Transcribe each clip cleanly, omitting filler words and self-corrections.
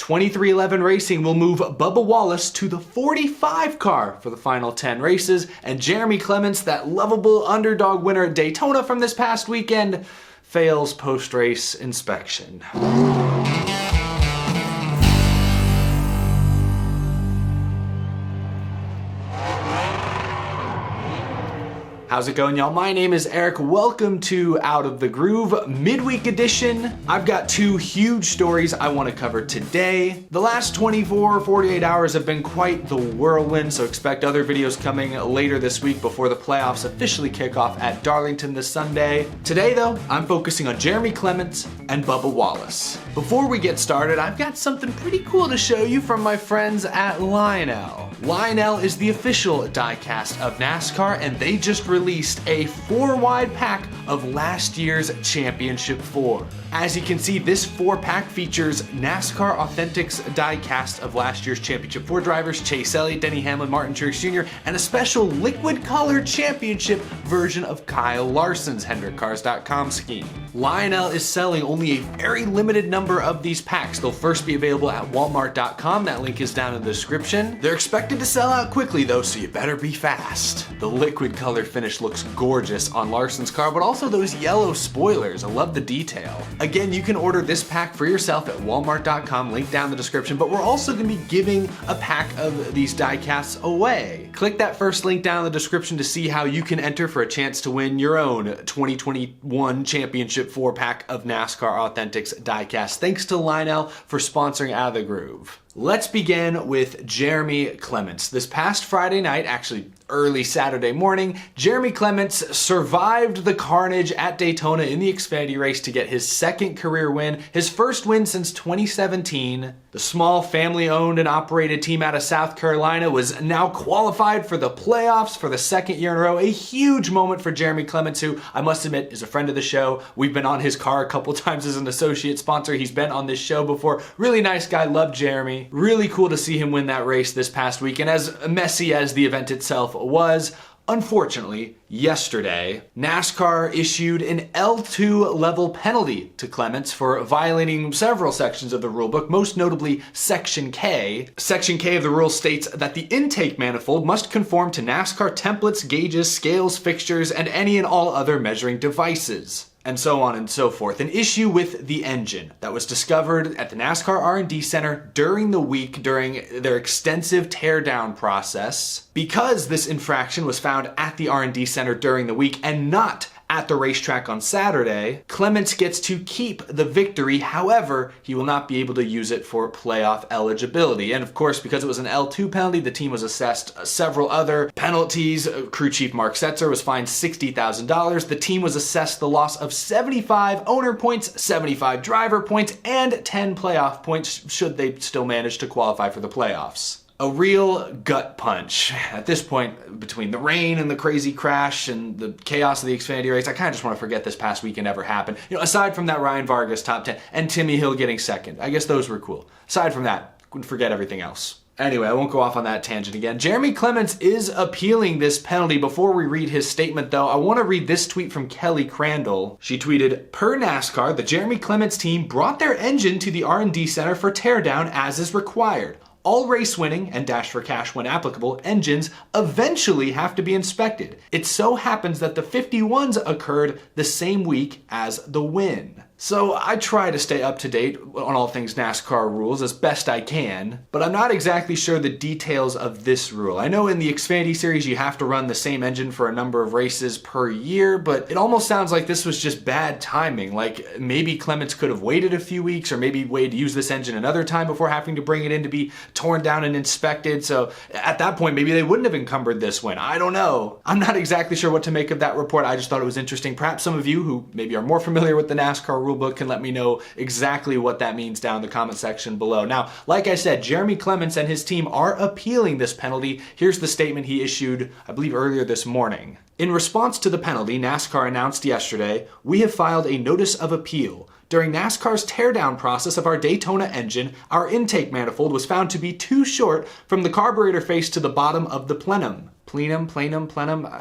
2311 Racing will move Bubba Wallace to the 45 car for the final 10 races, and Jeremy Clements, that lovable underdog winner at Daytona from this past weekend, fails post-race inspection. How's it going, y'all? My name is Eric. Welcome to Out of the Groove midweek edition. I've got two huge stories I want to cover today. The last 24 or 48 hours have been quite the whirlwind, so expect other videos coming later this week before the playoffs officially kick off at Darlington this Sunday. Today, though, I'm focusing on Jeremy Clements and Bubba Wallace. Before we get started, I've got something pretty cool to show you from my friends at Lionel. Lionel is the official diecast of NASCAR, and they just released a 4-wide pack of last year's Championship 4. As you can see, this 4-pack features NASCAR Authentics diecast of last year's Championship 4 drivers, Chase Elliott, Denny Hamlin, Martin Truex Jr., and a special liquid-colored championship version of Kyle Larson's HendrickCars.com scheme. Lionel is selling only a very limited number of these packs. They'll first be available at Walmart.com. That link is down in the description. They're expected to sell out quickly though, so you better be fast. The liquid color finish looks gorgeous on Larson's car, but also those yellow spoilers. I love the detail. Again, you can order this pack for yourself at Walmart.com, link down in the description, but we're also going to be giving a pack of these diecasts away. Click that first link down in the description to see how you can enter for a chance to win your own 2021 Championship 4-pack of NASCAR Authentics diecast. Thanks to Lionel for sponsoring Out of the Groove. Let's begin with Jeremy Clements. This past Friday night, actually early Saturday morning, Jeremy Clements survived the carnage at Daytona in the Xfinity race to get his second career win, his first win since 2017. The small family-owned and operated team out of South Carolina was now qualified for the playoffs for the second year in a row. A huge moment for Jeremy Clements, who I must admit is a friend of the show. We've been on his car a couple times as an associate sponsor. He's been on this show before. Really nice guy, love Jeremy. Really cool to see him win that race this past week, and as messy as the event itself was, unfortunately, yesterday, NASCAR issued an L2 level penalty to Clements for violating several sections of the rulebook, most notably Section K. Section K of the rule states that the intake manifold must conform to NASCAR templates, gauges, scales, fixtures, and any and all other measuring devices, and so on and so forth. An issue with the engine that was discovered at the NASCAR R&D Center during the week during their extensive teardown process. Because this infraction was found at the R&D Center during the week and not at the racetrack on Saturday, Clements gets to keep the victory. However, he will not be able to use it for playoff eligibility. And of course, because it was an L2 penalty, the team was assessed several other penalties. Crew chief Mark Setzer was fined $60,000. The team was assessed the loss of 75 owner points, 75 driver points, and 10 playoff points should they still manage to qualify for the playoffs. A real gut punch. At this point, between the rain and the crazy crash and the chaos of the Xfinity race, I kind of just want to forget this past weekend ever happened. You know, aside from that Ryan Vargas top 10 and Timmy Hill getting second, I guess those were cool. Aside from that, forget everything else. Anyway, I won't go off on that tangent again. Jeremy Clements is appealing this penalty. Before we read his statement though, I want to read this tweet from Kelly Crandall. She tweeted, "Per NASCAR, the Jeremy Clements team brought their engine to the R&D Center for teardown as is required. All race-winning, and Dash for Cash when applicable, engines eventually have to be inspected. It so happens that the 51s occurred the same week as the win." So I try to stay up to date on all things NASCAR rules as best I can, but I'm not exactly sure the details of this rule. I know in the Xfinity series you have to run the same engine for a number of races per year, but it almost sounds like this was just bad timing. Like maybe Clements could have waited a few weeks, or maybe waited to use this engine another time before having to bring it in to be torn down and inspected. So at that point, maybe they wouldn't have encumbered this win. I don't know. I'm not exactly sure what to make of that report. I just thought it was interesting. Perhaps some of you who maybe are more familiar with the NASCAR rulebook can let me know exactly what that means down in the comment section below. Now, like I said, Jeremy Clements and his team are appealing this penalty. Here's the statement he issued, I believe, earlier this morning. "In response to the penalty, NASCAR announced yesterday, we have filed a notice of appeal. During NASCAR's teardown process of our Daytona engine, our intake manifold was found to be too short from the carburetor face to the bottom of the plenum. Plenum.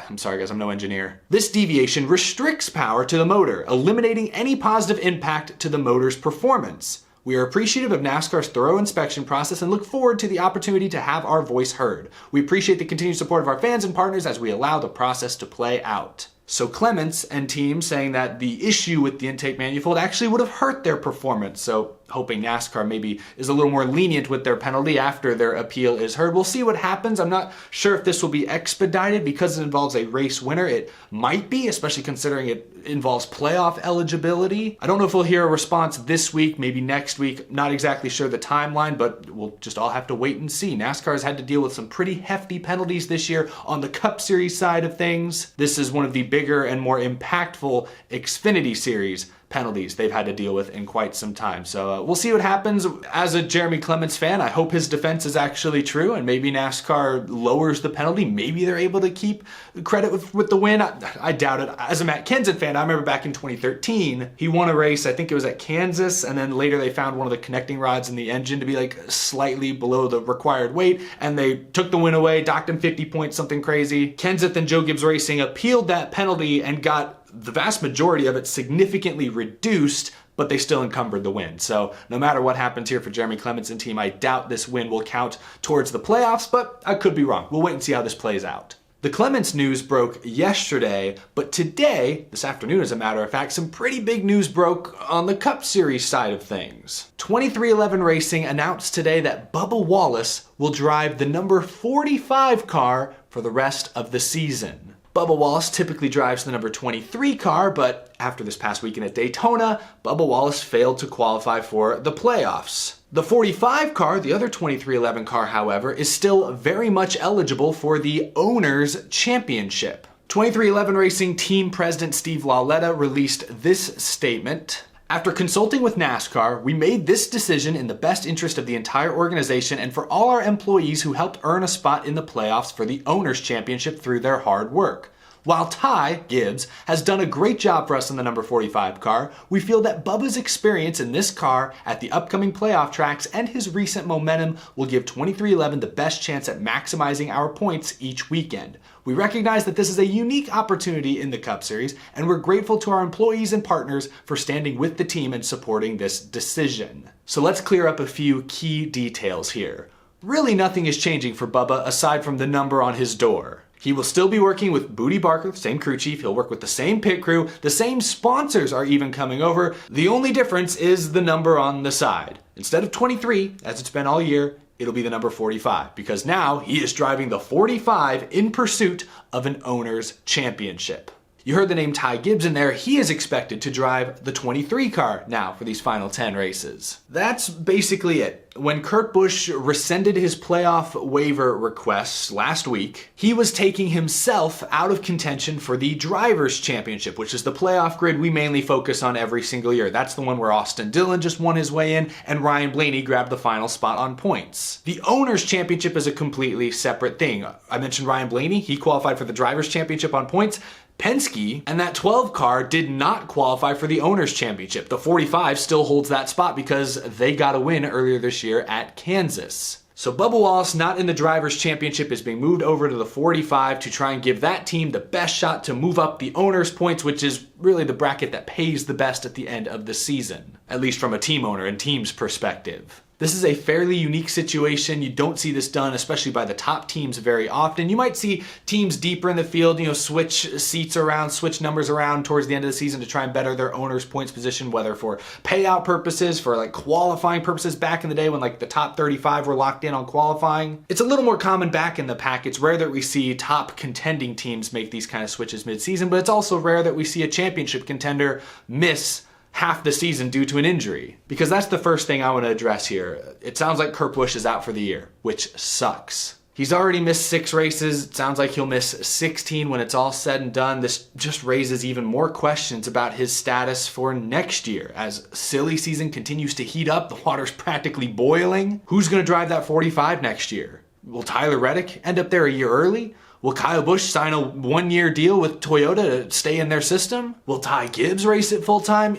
I'm sorry guys, I'm no engineer. This deviation restricts power to the motor, eliminating any positive impact to the motor's performance. We are appreciative of NASCAR's thorough inspection process and look forward to the opportunity to have our voice heard. We appreciate the continued support of our fans and partners as we allow the process to play out. So Clements and team saying that the issue with the intake manifold actually would have hurt their performance. So hoping NASCAR maybe is a little more lenient with their penalty after their appeal is heard. We'll see what happens. I'm not sure if this will be expedited because it involves a race winner. It might be, especially considering it involves playoff eligibility. I don't know if we'll hear a response this week, maybe next week. Not exactly sure the timeline, but we'll just all have to wait and see. NASCAR has had to deal with some pretty hefty penalties this year on the Cup Series side of things. This is one of the bigger and more impactful Xfinity Series penalties they've had to deal with in quite some time. So we'll see what happens. As a Jeremy Clements fan, I hope his defense is actually true and maybe NASCAR lowers the penalty. Maybe they're able to keep credit with the win. I doubt it. As a Matt Kenseth fan, I remember back in 2013, he won a race, I think it was at Kansas, and then later they found one of the connecting rods in the engine to be like slightly below the required weight, and they took the win away, docked him 50 points, something crazy. Kenseth and Joe Gibbs Racing appealed that penalty and got the vast majority of it significantly reduced, but they still encumbered the win. So no matter what happens here for Jeremy Clements and team, I doubt this win will count towards the playoffs, but I could be wrong. We'll wait and see how this plays out. The Clements news broke yesterday, but today, this afternoon as a matter of fact, some pretty big news broke on the Cup Series side of things. 23XI Racing announced today that Bubba Wallace will drive the number 45 car for the rest of the season. Bubba Wallace typically drives the number 23 car, but after this past weekend at Daytona, Bubba Wallace failed to qualify for the playoffs. The 45 car, the other 23XI car, however, is still very much eligible for the Owners' Championship. 23XI Racing team president Steve Lauletta released this statement. After consulting with NASCAR, we made this decision in the best interest of the entire organization and for all our employees who helped earn a spot in the playoffs for the Owners' Championship through their hard work. While Ty Gibbs has done a great job for us in the number 45 car, we feel that Bubba's experience in this car at the upcoming playoff tracks and his recent momentum will give 23XI the best chance at maximizing our points each weekend. We recognize that this is a unique opportunity in the Cup Series, and we're grateful to our employees and partners for standing with the team and supporting this decision. So let's clear up a few key details here. Really nothing is changing for Bubba aside from the number on his door. He will still be working with Booty Barker, the same crew chief. He'll work with the same pit crew. The same sponsors are even coming over. The only difference is the number on the side. Instead of 23, as it's been all year, it'll be the number 45 because now he is driving the 45 in pursuit of an Owners' Championship. You heard the name Ty Gibbs in there. He is expected to drive the 23 car now for these final 10 races. That's basically it. When Kurt Busch rescinded his playoff waiver requests last week, he was taking himself out of contention for the Drivers' Championship, which is the playoff grid we mainly focus on every single year. That's the one where Austin Dillon just won his way in and Ryan Blaney grabbed the final spot on points. The Owners' Championship is a completely separate thing. I mentioned Ryan Blaney. He qualified for the Drivers' Championship on points. Penske and that 12 car did not qualify for the Owners' Championship. The 45 still holds that spot because they got a win earlier this year at Kansas. So Bubba Wallace, not in the Drivers' Championship, is being moved over to the 45 to try and give that team the best shot to move up the Owners' points, which is really the bracket that pays the best at the end of the season, at least from a team owner and team's perspective. This is a fairly unique situation. You don't see this done, especially by the top teams very often. You might see teams deeper in the field, switch seats around, switch numbers around towards the end of the season to try and better their owner's points position, whether for payout purposes, for like qualifying purposes back in the day when like the top 35 were locked in on qualifying. It's a little more common back in the pack. It's rare that we see top contending teams make these kind of switches mid-season, but it's also rare that we see a championship contender miss half the season due to an injury. Because that's the first thing I want to address here. It sounds like Kurt Busch is out for the year, which sucks. He's already missed 6 races. It sounds like he'll miss 16 when it's all said and done. This just raises even more questions about his status for next year. As silly season continues to heat up, the water's practically boiling. Who's going to drive that 45 next year? Will Tyler Reddick end up there a year early? Will Kyle Busch sign a 1-year deal with Toyota to stay in their system? Will Ty Gibbs race it full time?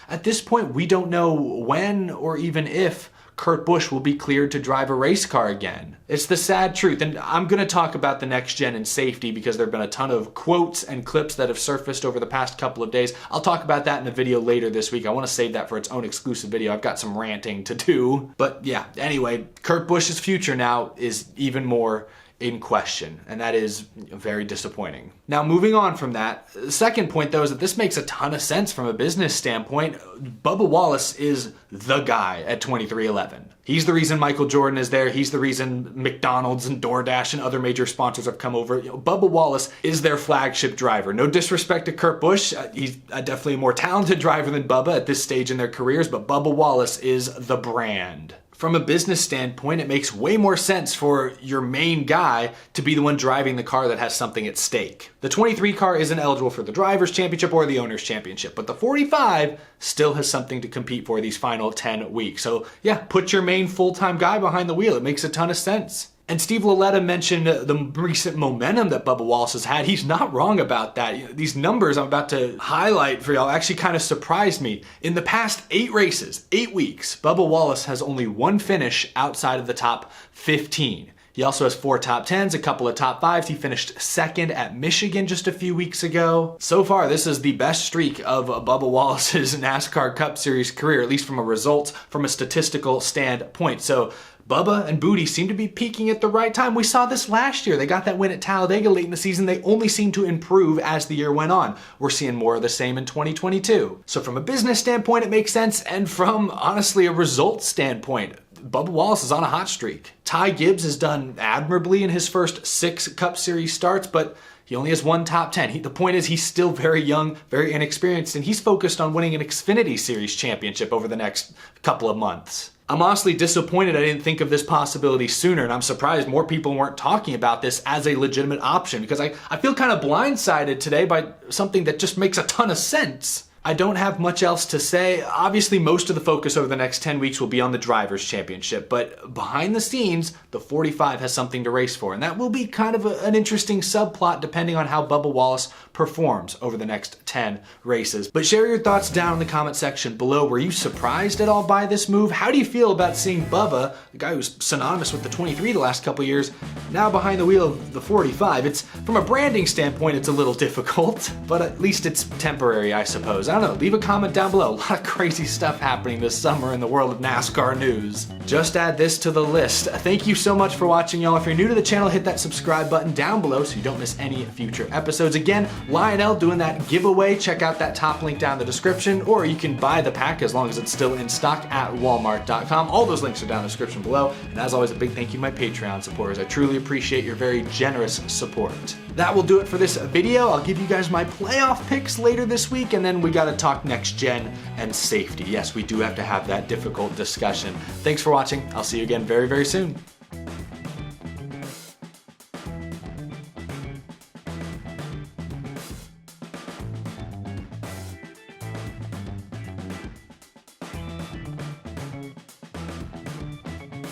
At this point, we don't know when or even if Kurt Busch will be cleared to drive a race car again. It's the sad truth, and I'm going to talk about the next gen and safety because there have been a ton of quotes and clips that have surfaced over the past couple of days. I'll talk about that in a video later this week. I want to save that for its own exclusive video. I've got some ranting to do. But yeah, anyway, Kurt Busch's future now is even more in question, and that is very disappointing. Now, moving on from that, the second point though is that this makes a ton of sense from a business standpoint. Bubba Wallace is the guy at 2311. He's the reason Michael Jordan is there. He's the reason McDonald's and DoorDash and other major sponsors have come over. Bubba Wallace is their flagship driver. No disrespect to Kurt Busch. He's definitely a more talented driver than Bubba at this stage in their careers, but Bubba Wallace is the brand. From a business standpoint, it makes way more sense for your main guy to be the one driving the car that has something at stake. The 23 car isn't eligible for the Drivers' Championship or the Owners' Championship, but the 45 still has something to compete for these final 10 weeks. So yeah, put your main full-time guy behind the wheel. It makes a ton of sense. And Steve Laletta mentioned the recent momentum that Bubba Wallace has had. He's not wrong about that. These numbers I'm about to highlight for y'all actually kind of surprised me. In the past 8 races, 8 weeks, Bubba Wallace has only one finish outside of the top 15. He also has 4 top 10s, a couple of top 5s. He finished second at Michigan just a few weeks ago. So far, this is the best streak of Bubba Wallace's NASCAR Cup Series career, at least from a results, from a statistical standpoint. So Bubba and Booty seem to be peaking at the right time. We saw this last year. They got that win at Talladega late in the season. They only seemed to improve as the year went on. We're seeing more of the same in 2022. So from a business standpoint, it makes sense. And from, honestly, a results standpoint, Bubba Wallace is on a hot streak. Ty Gibbs has done admirably in his first 6 Cup Series starts, but he only has 1 top 10. The point is he's still very young, very inexperienced, and he's focused on winning an Xfinity Series championship over the next couple of months. I'm honestly disappointed I didn't think of this possibility sooner, and I'm surprised more people weren't talking about this as a legitimate option because I feel kind of blindsided today by something that just makes a ton of sense. I don't have much else to say. Obviously, most of the focus over the next 10 weeks will be on the Drivers' Championship, but behind the scenes, the 45 has something to race for, and that will be kind of an interesting subplot depending on how Bubba Wallace performs over the next 10 races. But share your thoughts down in the comment section below. Were you surprised at all by this move? How do you feel about seeing Bubba, the guy who's synonymous with the 23 the last couple years, now behind the wheel of the 45? It's, from a branding standpoint, it's a little difficult, but at least it's temporary, I suppose. I don't know, leave a comment down below. A lot of crazy stuff happening this summer in the world of NASCAR news. Just add this to the list. Thank you so much for watching, y'all. If you're new to the channel, hit that subscribe button down below so you don't miss any future episodes. Again, Lionel doing that giveaway. Check out that top link down in the description, or you can buy the pack as long as it's still in stock at walmart.com. All those links are down in the description below. And as always, a big thank you to my Patreon supporters. I truly appreciate your very generous support. That will do it for this video. I'll give you guys my playoff picks later this week, and then we got to talk next gen and safety. Yes, we do have to have that difficult discussion. Thanks for watching. I'll see you again very, very soon.